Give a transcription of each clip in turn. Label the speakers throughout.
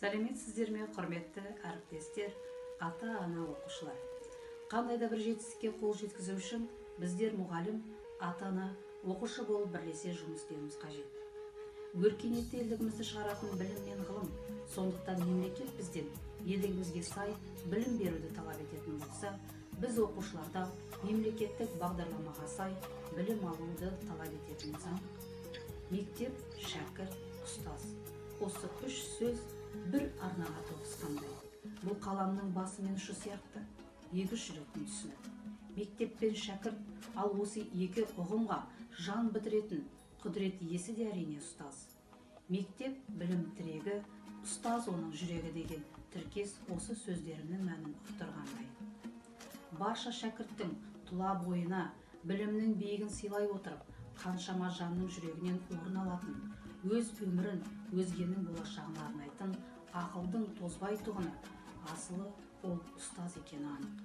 Speaker 1: Сәлеметсіздер ме, құрметті әріптестер, ата-ана оқушылар. Қандай да бір жетістікке қол жеткізу үшін біздер мұғалім, ата-ана, оқушы болып бірлесе жұмыс істеуіміз қажет. Өркениетті елдігімізді шығаратын білім мен ғылым, сондықтан мемлекет бізден елдігімізге сай білім беруді талап ететін болса, біз оқушыларда мемлекеттік бағдарламаға сай білім алуды талап ететін заң. Мектеп, шәкірт, ұстаз. Осы үш сөз бір арнаға тоғысқандай. Бұл қаламның басы мен ұшы сияқты екі жүректің түсіні. Мектеп пен шәкірт, ал осы екі ұғымға жан бітіретін құдірет иесі де әрине ұстаз. Мектеп білім тірегі, ұстаз оның жүрегі деген тіркес осы сөздерінің мәнін ұқтырғандай. Барша шәкірттің тұла бойына білімнің биігін сыйлай отырып, қаншама жанның жүрегінен орын алатын, өз өмірін өзгенің болашағына арнайтын ақылдың тозбай тұғыны, асылы ол ұстаз екені анық.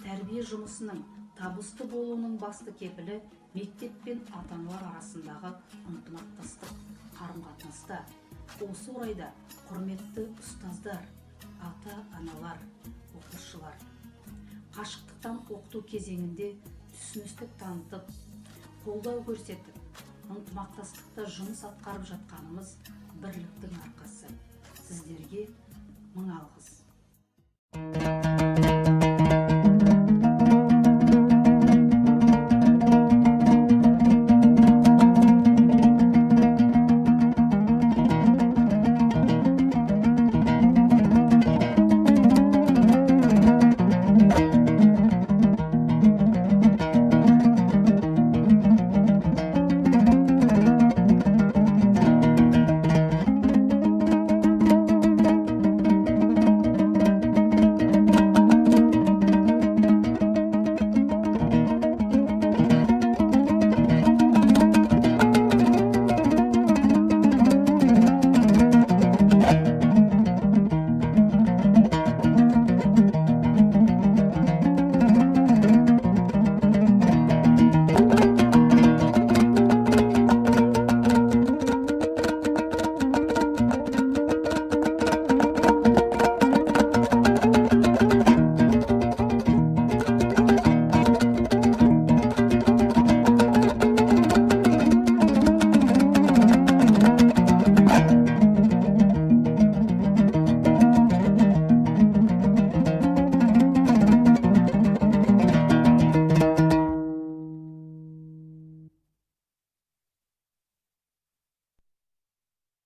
Speaker 1: Тәрбие жұмысының табысты болуының басты кепілі мектеп пен ата-аналар арасындағы ынтымақтастық, қарым-қатынаста. Осы орайда құрметті ұстаздар, ата-аналар, оқушылар, қашықтықтан оқыту кезеңінде түсіністік танытып, қолдау көрсетіп, ынтымақтастықта жұмыс атқарып жатқанымыз бірліктің арқасы. Сіздерге мың алғыс.